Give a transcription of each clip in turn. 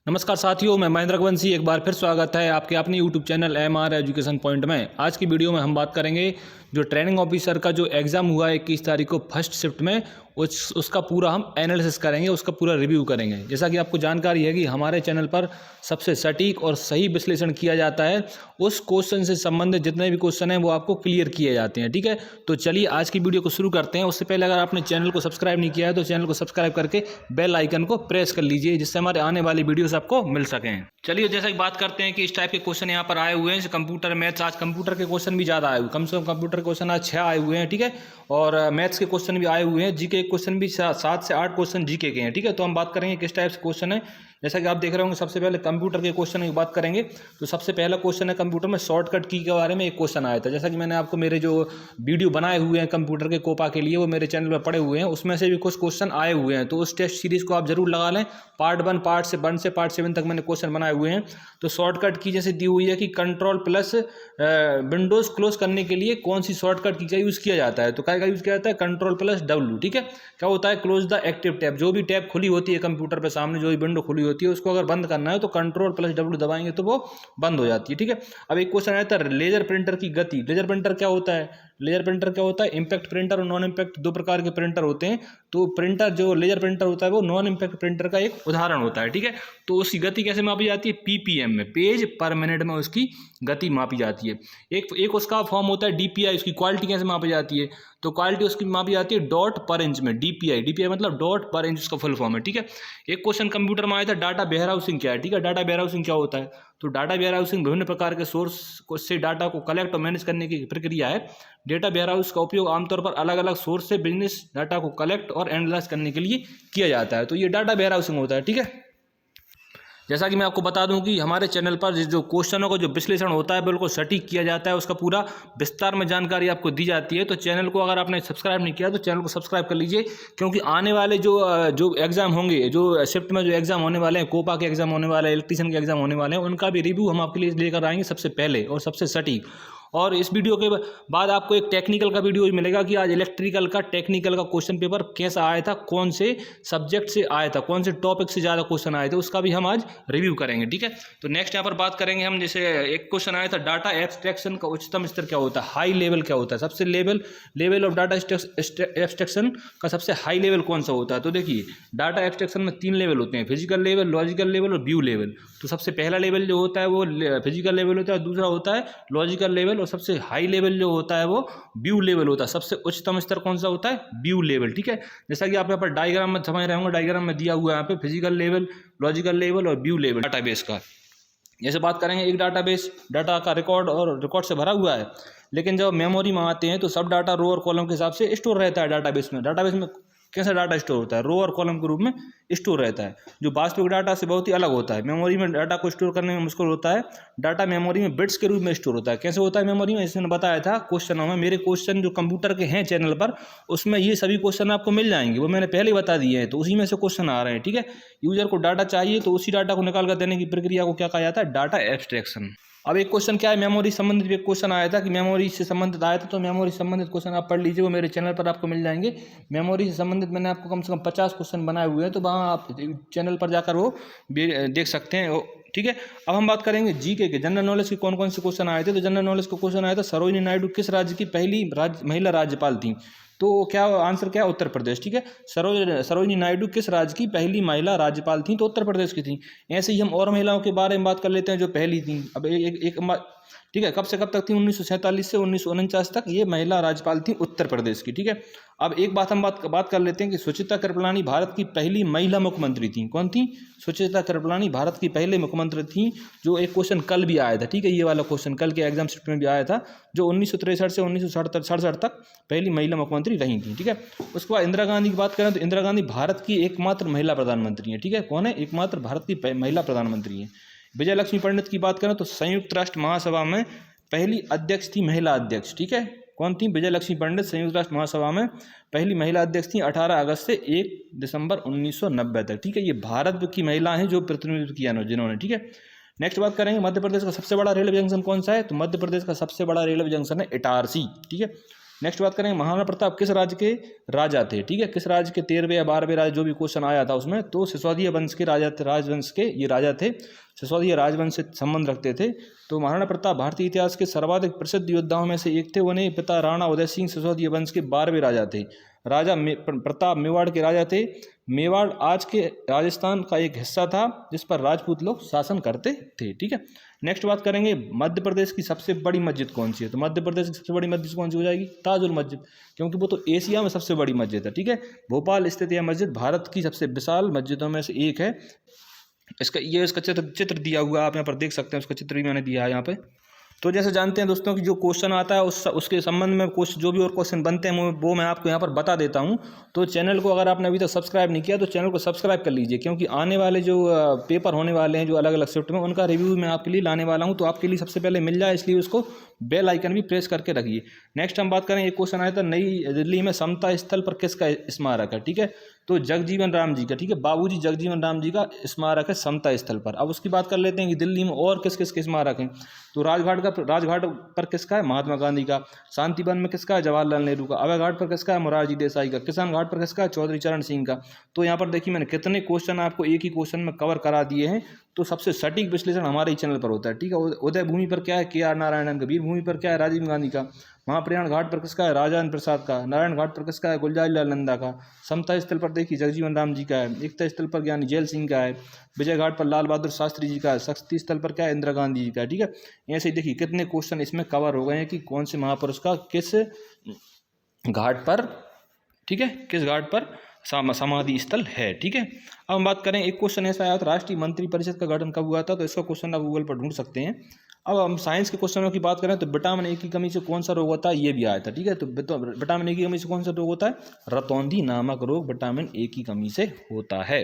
नमस्कार साथियों, मैं महेंद्र रघुवंशी एक बार फिर स्वागत है आपके अपने YouTube channel MR education point में। आज की वीडियो में हम बात करेंगे जो ट्रेनिंग ऑफिसर का जो एग्ज़ाम हुआ है 21 तारीख को फर्स्ट शिफ्ट में, उसका पूरा हम एनालिसिस करेंगे, उसका पूरा रिव्यू करेंगे। जैसा कि आपको जानकारी है कि हमारे चैनल पर सबसे सटीक और सही विश्लेषण किया जाता है। उस क्वेश्चन से संबंधित जितने भी क्वेश्चन हैं वो आपको क्लियर किए जाते हैं। ठीक है, तो चलिए आज की वीडियो को शुरू करते हैं। उससे पहले अगर आपने चैनल को सब्सक्राइब नहीं किया है तो चैनल को सब्सक्राइब करके बेल आइकन को प्रेस कर लीजिए, जिससे हमारे आने वाली वीडियोस आपको मिल सकें। चलिए जैसा कि बात करते हैं कि इस टाइप के क्वेश्चन यहाँ पर आए हुए हैं। कंप्यूटर मैथ्स, आज कंप्यूटर के क्वेश्चन भी ज़्यादा आए हुए, कम से कम कंप्यूटर के क्वेश्चन आज 6 आए हुए हैं। ठीक है, और मैथ्स के क्वेश्चन भी आए हुए हैं। जीके के क्वेश्चन भी 7 से 8 क्वेश्चन जीके के हैं। ठीक है, तो हम बात करेंगे किस टाइप से क्वेश्चन है। जैसा कि आप देख रहे होंगे, सबसे पहले कंप्यूटर के क्वेश्चन की बात करेंगे। तो सबसे पहला क्वेश्चन है कंप्यूटर में शॉर्टकट की के बारे में एक क्वेश्चन आया था। जैसा कि मैंने आपको मेरे जो वीडियो बनाए हुए हैं कंप्यूटर के कोपा के लिए, वो मेरे चैनल पर पड़े हुए हैं, उसमें से भी कुछ क्वेश्चन आए हुए हैं। तो उस टेस्ट सीरीज को आप जरूर लगा लें। पार्ट 1 से पार्ट 7 तक मैंने क्वेश्चन बनाए हुए हैं। तो शॉर्टकट की जैसे दी हुई है कि कंट्रोल प्लस विंडोज क्लोज करने के लिए कौन सी शॉर्टकट की का यूज़ किया जाता है। तो क्या यूज़ किया जाता है? Control plus W। ठीक है, क्या होता है? Close the active tab. जो भी टैब खुली होती है कंप्यूटर पे सामने, जो भी विंडो खुली होती है, उसको अगर बंद करना है तो कंट्रोल प्लस W दबाएंगे तो वो बंद हो जाती है। ठीक है, अब एक क्वेश्चन आया था लेजर प्रिंटर की गति। लेजर प्रिंटर क्या होता है? लेजर प्रिंटर क्या होता है? इम्पैक्ट प्रिंटर और नॉन इम्पैक्ट दो प्रकार के प्रिंटर होते हैं। तो प्रिंटर जो लेजर प्रिंटर होता है वो नॉन इम्पैक्ट प्रिंटर का एक उदाहरण होता है। ठीक है, तो उसकी गति कैसे मापी जाती है? PPM में, पेज पर मिनट में उसकी गति मापी जाती है। एक उसका फॉर्म होता है DPI। उसकी क्वालिटी कैसे मापी जाती है? तो क्वालिटी उसकी मापी जाती है डॉट पर इंच में। DPI मतलब डॉट पर इंच, उसका फुल फॉर्म है। ठीक है, एक क्वेश्चन कंप्यूटर में आया था, डाटा वेयर हाउसिंग क्या है? ठीक है, डाटा वेयर हाउसिंग क्या होता है? तो डाटा वेयर हाउसिंग विभिन्न प्रकार के सोर्स से डाटा को कलेक्ट और मैनेज करने की प्रक्रिया है। डेटा वेयर हाउस का उपयोग आमतौर पर अलग अलग सोर्स से बिजनेस डाटा को कलेक्ट और एनालाइज करने के लिए किया जाता है। तो ये डाटा वेयर हाउसिंग होता है। ठीक है, जैसा कि मैं आपको बता दूं कि हमारे चैनल पर जो क्वेश्चनों का जो विश्लेषण होता है बिल्कुल सटीक किया जाता है, उसका पूरा विस्तार में जानकारी आपको दी जाती है। तो चैनल को अगर आपने सब्सक्राइब नहीं किया तो चैनल को सब्सक्राइब कर लीजिए, क्योंकि आने वाले जो एग्जाम होंगे, जो शिफ्ट में जो एग्जाम होने वाले हैं, कोपा के एग्जाम होने वाले हैं, इलेक्ट्रीशियन के एग्जाम होने वाले हैं, उनका भी रिव्यू हम आपके लिए लेकर आएंगे सबसे पहले और सबसे सटीक। और इस वीडियो के बाद आपको एक टेक्निकल का वीडियो मिलेगा कि आज इलेक्ट्रिकल का टेक्निकल का क्वेश्चन पेपर कैसा आया था, कौन से सब्जेक्ट से आया था, कौन से टॉपिक से ज़्यादा क्वेश्चन आए थे, उसका भी हम आज रिव्यू करेंगे। ठीक है, तो नेक्स्ट यहाँ पर बात करेंगे हम। जैसे एक क्वेश्चन आया था, डाटा एब्स्ट्रैक्शन का उच्चतम स्तर क्या होता है? हाई लेवल क्या होता है? सबसे लेवल ऑफ डाटा एब्स्ट्रैक्शन का सबसे हाई लेवल कौन सा होता है? तो देखिए, डाटा एब्स्ट्रैक्शन में 3 लेवल होते हैं, फिजिकल लेवल, लॉजिकल लेवल और व्यू लेवल। तो सबसे पहला लेवल जो होता है वो फिजिकल लेवल होता है, दूसरा होता है लॉजिकल लेवल, और सबसे हाई लेवल जो होता है वो व्यू लेवल होता है। सबसे उच्चतम स्तर कौन सा होता है? View level. ठीक है, जैसा कि आप यहाँ पर डायग्राम में समझ रहे होंगे, डायग्राम में दिया हुआ है यहाँ पे फिजिकल लेवल, लॉजिकल लेवल और व्यू लेवल डाटाबेस का। जैसे बात करेंगे, एक डाटाबेस डाटा का रिकॉर्ड से भरा हुआ है, लेकिन जब मेमोरी में आते हैं तो सब डाटा रो और कॉलम के हिसाब से स्टोर रहता है डाटाबेस में। डाटाबेस में कैसा डाटा स्टोर होता है? रो और कॉलम के रूप में स्टोर रहता है, जो वास्तविक डाटा से बहुत ही अलग होता है। मेमोरी में डाटा को स्टोर करने में मुश्किल होता है। डाटा मेमोरी में बिट्स के रूप में स्टोर होता है। कैसे होता है मेमोरी में? इसने बताया था क्वेश्चनों में। मेरे क्वेश्चन जो कंप्यूटर के हैं चैनल पर, उसमें ये सभी क्वेश्चन आपको मिल जाएंगे, वो मैंने पहले ही बता दिए हैं, तो उसी में से क्वेश्चन आ रहे हैं। ठीक है, यूजर को डाटा चाहिए तो उसी डाटा को निकाल कर देने की प्रक्रिया को क्या कहा जाता है? Data abstraction. अब एक क्वेश्चन क्या है, मेमोरी संबंधित भी एक क्वेश्चन आया था कि मेमोरी से संबंधित आया था, तो मेमोरी संबंधित क्वेश्चन आप पढ़ लीजिए, वो मेरे चैनल पर आपको मिल जाएंगे। मेमोरी से संबंधित मैंने आपको कम से कम 50 क्वेश्चन बनाए हुए हैं, तो वहाँ आप चैनल पर जाकर वो देख सकते हैं। ठीक है, अब हम बात करेंगे जीके के, जनरल नॉलेज के कौन कौन से क्वेश्चन आए थे। तो जनरल नॉलेज का क्वेश्चन आया था, सरोजिनी नायडू किस राज्य की पहली महिला राज्यपाल थी? तो क्या आंसर क्या है? उत्तर प्रदेश। ठीक है, सरोजिनी नायडू किस राज्य की पहली महिला राज्यपाल थी? तो उत्तर प्रदेश की थी। ऐसे ही हम और महिलाओं के बारे में बात कर लेते हैं जो पहली थी। अब ठीक है, कब से कब तक थी? 1947 से 1949 तक ये महिला राज्यपाल थी उत्तर प्रदेश की। ठीक है, अब एक बात हम बात कर लेते हैं कि सुचित्रा कृपलानी भारत की पहली महिला मुख्यमंत्री थी। कौन थी? सुचित्रा कृपलानी भारत की पहले मुख्यमंत्री थी, जो एक क्वेश्चन कल भी आया था। ठीक है, ये वाला क्वेश्चन कल के एग्जाम शिफ्ट में भी आया था, जो 1963 से 1967 तक पहली महिला मुख्यमंत्री रही थी। ठीक है, उसके बाद इंदिरा गांधी की बात करें तो इंदिरा गांधी भारत की एकमात्र महिला प्रधानमंत्री है। ठीक है, कौन है? एकमात्र भारत की महिला प्रधानमंत्री है। विजय लक्ष्मी पंडित की बात करें तो संयुक्त राष्ट्र महासभा में पहली अध्यक्ष थी, महिला अध्यक्ष। ठीक है, कौन थी? विजय लक्ष्मी पंडित संयुक्त राष्ट्र महासभा में पहली महिला अध्यक्ष थी 18 अगस्त से 1 दिसंबर 1990 तक। ठीक है, ये भारत की महिला हैं जो प्रतिनिधित्व किया जिन्होंने। ठीक है, नेक्स्ट बात करेंगे, मध्य प्रदेश का सबसे बड़ा रेलवे जंक्शन कौन सा है? तो मध्य प्रदेश का सबसे बड़ा रेलवे जंक्शन है इटारसी। ठीक है, नेक्स्ट बात करेंगे महाराणा प्रताप किस राज्य के राजा थे, ठीक है, किस राज्य के 13वें या 12वें राजा, जो भी क्वेश्चन आया था उसमें, तो सिसोदिया वंश के राजा थे, राजवंश के ये राजा थे, सिसोदिया राजवंश से संबंध रखते थे। तो महाराणा प्रताप भारतीय इतिहास के सर्वाधिक प्रसिद्ध योद्धाओं में से एक थे। उन्हें पिता राणा उदय सिंह सिसोदिया वंश के 12वें राजा थे। राजा प्रताप मेवाड़ के राजा थे। मेवाड़ आज के राजस्थान का एक हिस्सा था जिस पर राजपूत लोग शासन करते थे, ठीक है। नेक्स्ट बात करेंगे मध्य प्रदेश की सबसे बड़ी मस्जिद कौन सी है, तो मध्य प्रदेश की सबसे बड़ी मस्जिद कौन सी हो जाएगी, ताजुल मस्जिद, क्योंकि वो तो एशिया में सबसे बड़ी मस्जिद है, ठीक है। भोपाल स्थित यह मस्जिद भारत की सबसे विशाल मस्जिदों में से एक है। इसका चित्र दिया हुआ है, आप यहाँ पर देख सकते हैं, उसका चित्र भी मैंने दिया है यहाँ पे। तो जैसे जानते हैं दोस्तों कि जो क्वेश्चन आता है उसके संबंध में कुछ जो भी और क्वेश्चन बनते हैं वो मैं आपको यहाँ पर बता देता हूँ। तो चैनल को अगर आपने अभी तक सब्सक्राइब नहीं किया तो चैनल को सब्सक्राइब कर लीजिए, क्योंकि आने वाले जो पेपर होने वाले हैं जो अलग अलग शिफ्ट में, उनका रिव्यू मैं आपके लिए लाने वाला हूँ, तो आपके लिए सबसे पहले मिल जाए, इसलिए उसको बेल आइकन भी प्रेस करके रखिए। नेक्स्ट हम बात करें, एक क्वेश्चन आया था, नई दिल्ली में समता स्थल पर किसका स्मारक है, ठीक है, तो जगजीवन राम जी का, ठीक है, बाबूजी जगजीवन राम जी का स्मारक है समता स्थल पर। अब उसकी बात कर लेते हैं कि दिल्ली में और किस किस के स्मारक हैं, तो राजघाट पर किसका है, महात्मा गांधी का। शांतिवन में किसका है, जवाहरलाल नेहरू का। अभय घाट पर किसका है, मोरारजी देसाई का। किसान घाट पर किसका है, चौधरी चरण सिंह का। तो यहाँ पर देखिए मैंने कितने क्वेश्चन आपको एक ही क्वेश्चन में कवर करा दिए हैं। तो सबसे सटीक विश्लेषण हमारे ही चैनल पर होता है, ठीक है। उदय भूमि पर क्या है, KR नारायणन का। वीर भूमि पर क्या है, राजीव गांधी का। महाप्रयाण घाट पर किसका है, राजेंद्र प्रसाद का। नारायण घाट पर किसका है, गुलजारीलाल नंदा का। समता स्थल पर देखिए जगजीवन राम जी का है। एकता स्थल पर ज्ञानी जैल सिंह का है। विजय घाट पर लाल बहादुर शास्त्री जी का है। शक्ति स्थल पर क्या है, इंदिरा गांधी जी का है, ठीक है। ऐसे ही देखिए कितने क्वेश्चन इसमें कवर हो गए हैं कि कौन से महापुरुष का किस घाट पर, ठीक है, किस घाट पर समाधि स्थल है, ठीक है। अब हम बात करें, एक क्वेश्चन ऐसा आया था, राष्ट्रीय मंत्रिपरिषद का गठन कब हुआ था, तो इसका क्वेश्चन आप गूगल पर ढूंढ सकते हैं। अब हम साइंस के क्वेश्चनों की बात करें तो विटामिन ए की कमी से कौन सा रोग होता है, ये भी आया था, ठीक है। तो विटामिन ए की कमी से कौन सा रोग होता है, रतौंधी नामक रोग विटामिन ए की कमी से होता है।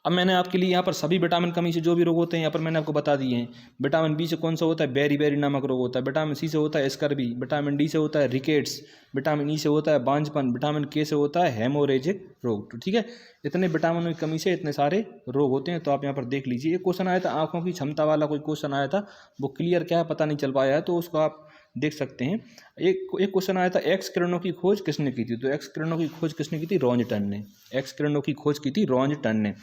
अब मैंने आपके लिए यहाँ पर सभी विटामिन कमी से जो भी रोग होते हैं यहाँ पर मैंने आपको बता दिए हैं। विटामिन बी से कौन सा होता है, बेरी नामक रोग होता है। विटामिन सी से होता है स्कर्वी। विटामिन डी से होता है रिकेट्स। विटामिन ई से होता है बांझपन। विटामिन के से होता है हेमोरेजिक रोग, तो ठीक है। इतने विटामिन की कमी से इतने सारे रोग होते हैं, तो आप यहाँ पर देख लीजिए। एक क्वेश्चन आया था आंखों की क्षमता वाला, कोई क्वेश्चन आया था, वो क्लियर क्या है पता नहीं चल पाया है, तो उसको आप देख सकते हैं। एक क्वेश्चन आया था, एक्स किरणों की खोज किसने की थी, तो एक्स किरणों की खोज किसने की थी, रॉन्जटन ने। एक्स किरणों की खोज की थी रॉन्जटन ने।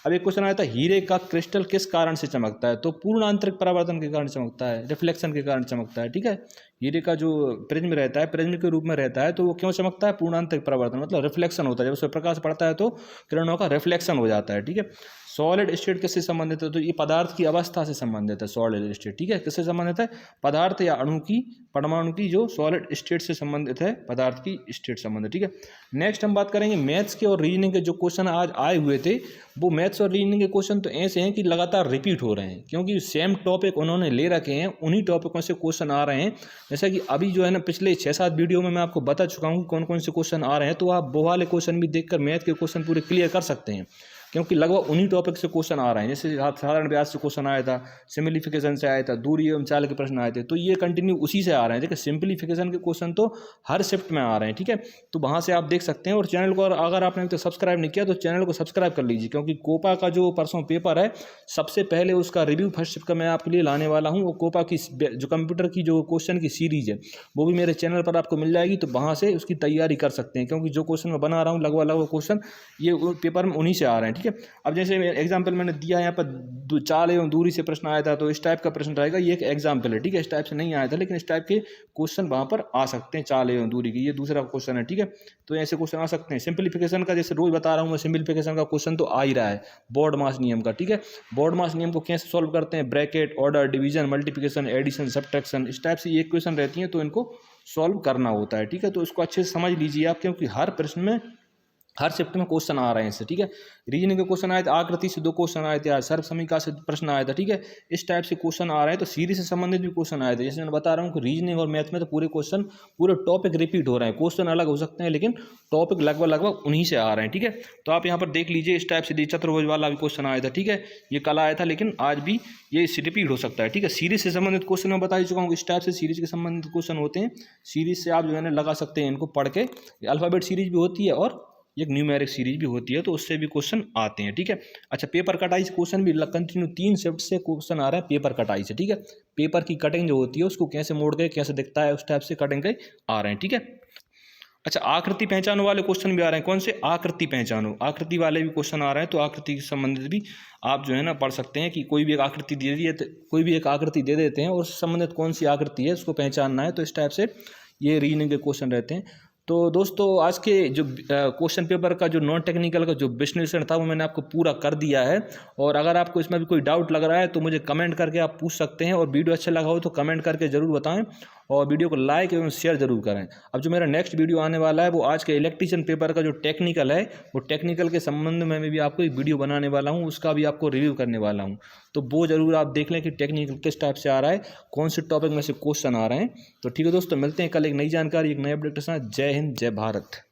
अब एक क्वेश्चन आया था, हीरे का क्रिस्टल किस कारण से चमकता है, तो पूर्ण आंतरिक परावर्तन के कारण चमकता है, रिफ्लेक्शन के कारण चमकता है, ठीक है। हीरे का जो प्रिज्म रहता है, प्रिज्म के रूप में रहता है, तो वो क्यों चमकता है, पूर्ण आंतरिक परावर्तन, मतलब रिफ्लेक्शन होता है। जब उस पर प्रकाश पड़ता है तो किरणों का रिफ्लेक्शन हो जाता है, ठीक है। सॉलिड स्टेट किससे संबंधित है, तो ये पदार्थ की अवस्था से संबंधित है सॉलिड स्टेट, ठीक है। किससे संबंधित है, पदार्थ या अणु की, परमाणु की जो सॉलिड स्टेट से संबंधित है, पदार्थ की स्टेट संबंधित, ठीक है। नेक्स्ट हम बात करेंगे मैथ्स के और रीजनिंग के जो क्वेश्चन आज आए हुए थे, वो मैथ्स और रीजनिंग के क्वेश्चन तो ऐसे हैं कि लगातार रिपीट हो रहे हैं, क्योंकि सेम टॉपिक उन्होंने ले रखे हैं, उन्हीं टॉपिकों से क्वेश्चन आ रहे हैं। जैसा कि अभी जो है ना पिछले 6-7 वीडियो में मैं आपको बता चुका हूँ कौन कौन से क्वेश्चन आ रहे हैं, तो आप वो वाले क्वेश्चन भी देखकर मैथ के क्वेश्चन पूरे क्लियर कर सकते हैं, क्योंकि लगभग उन्हीं टॉपिक से क्वेश्चन आ रहे हैं। जैसे साधारण ब्याज से क्वेश्चन आया था, सिम्प्लीफिकेशन से आया था, दूरी एवं चाल के प्रश्न आए थे, तो ये कंटिन्यू उसी से आ रहे हैं। देखिए सिम्प्लीफिकेशन के क्वेश्चन तो हर शिफ्ट में आ रहे हैं, ठीक है। तो वहाँ से आप देख सकते हैं। और चैनल को अगर आपने अभी तक सब्सक्राइब नहीं किया तो चैनल को सब्सक्राइब कर लीजिए, क्योंकि कोपा का जो परसों पेपर है सबसे पहले उसका रिव्यू फर्स्ट शिफ्ट का मैं आपके लिए लाने वाला हूँ। वो कोपा की जो कंप्यूटर की जो क्वेश्चन की सीरीज है वो भी मेरे चैनल पर आपको मिल जाएगी, तो वहाँ से उसकी तैयारी कर सकते हैं, क्योंकि जो क्वेश्चन मैं बना रहा हूँ लगभग क्वेश्चन ये पेपर में उन्हीं से आ रहे हैं, ठीक है। अब जैसे एग्जाम्पल मैंने दिया यहाँ पर चाल एवं दूरी से प्रश्न आया था, तो इस टाइप का प्रश्न रहेगा, ये एक एग्जाम्पल है, ठीक है। इस टाइप से नहीं आया था, लेकिन इस टाइप के क्वेश्चन वहाँ पर आ सकते हैं, चाल एवं दूरी की, ये दूसरा क्वेश्चन है, ठीक है। तो ऐसे क्वेश्चन आ सकते हैं। सिंप्लीफिकेशन का जैसे रोज बता रहा हूँ मैं, सिंप्लीफिकेशन का क्वेश्चन तो आ ही रहा है, बोर्ड मास नियम का, ठीक है। बोर्ड मास नियम को कैसे सॉल्व करते हैं, bracket, order, division, multiplication, addition, subtraction, इस टाइप से ये क्वेश्चन रहती हैं, तो इनको सॉल्व करना होता है, ठीक है। तो इसको अच्छे से समझ लीजिए आप, क्योंकि हर प्रश्न में हर शिफ्ट में क्वेश्चन आ रहे हैं इससे, ठीक है। रीजनिंग के क्वेश्चन आए थे, आकृति से 2 क्वेश्चन आए थे, आज सर्व समीकरण से प्रश्न आया था, ठीक है। इस टाइप से क्वेश्चन आ रहे हैं। तो सीरीज से संबंधित भी क्वेश्चन आए थे। जैसे मैं बता रहा हूँ कि रीजनिंग और मैथ में तो पूरे क्वेश्चन, पूरे टॉपिक रिपीट हो रहे हैं। क्वेश्चन अलग हो सकते हैं लेकिन टॉपिक लगभग उन्हीं से आ रहे हैं, ठीक है। तो आप यहाँ पर देख लीजिए, इस टाइप से चतुर्भुज वाला भी क्वेश्चन आया था, ठीक है। ये कल आया था लेकिन आज भी ये रिपीट हो सकता है, ठीक है। सीरीज से संबंधित क्वेश्चन मैं बता ही चुका हूँ, इस टाइप से सीरीज के संबंधित क्वेश्चन होते हैं। सीरीज से आप जो है ना लगा सकते हैं इनको पढ़ के। अल्फाबेट सीरीज भी होती है और एक न्यूमेरिक सीरीज भी होती है, तो उससे भी क्वेश्चन आते हैं। ठीक है, अच्छा पेपर कटाई से क्वेश्चन भी कंटिन्यू 3 शिफ्ट से क्वेश्चन आ रहा है पेपर कटाई से। ठीक है, पेपर की कटिंग जो होती है उसको कैसे मोड़ के कैसे दिखता है, उस टाइप से कटिंग के आ रहे हैं। ठीक है, अच्छा आकृति पहचानो वाले क्वेश्चन भी आ रहे हैं। कौन से? आकृति पहचानो, आकृति वाले भी क्वेश्चन आ रहे हैं। तो आकृति से संबंधित भी आप जो है ना पढ़ सकते हैं कि कोई भी एक आकृति दे दी है, कोई भी एक आकृति दे देते हैं और उससे संबंधित कौन सी आकृति है उसको पहचानना है। तो इस टाइप से ये रीजनिंग के क्वेश्चन रहते हैं। तो दोस्तों आज के जो क्वेश्चन पेपर का जो नॉन टेक्निकल का जो विश्लेषण था वो मैंने आपको पूरा कर दिया है। और अगर आपको इसमें भी कोई डाउट लग रहा है तो मुझे कमेंट करके आप पूछ सकते हैं। और वीडियो अच्छा लगा हो तो कमेंट करके ज़रूर बताएं और वीडियो को लाइक एवं शेयर जरूर करें। अब जो मेरा नेक्स्ट वीडियो आने वाला है वो आज के इलेक्ट्रीशियन पेपर का जो टेक्निकल है, वो टेक्निकल के संबंध में भी आपको एक वीडियो बनाने वाला हूँ, उसका भी आपको रिव्यू करने वाला हूँ। तो वो जरूर आप देख लें कि टेक्निकल किस टाइप से आ रहा है, कौन से टॉपिक में से क्वेश्चन आ रहे हैं। तो ठीक है दोस्तों, मिलते हैं कल एक नई जानकारी, एक नए अपडेट के साथ। जय हिंद, जय भारत।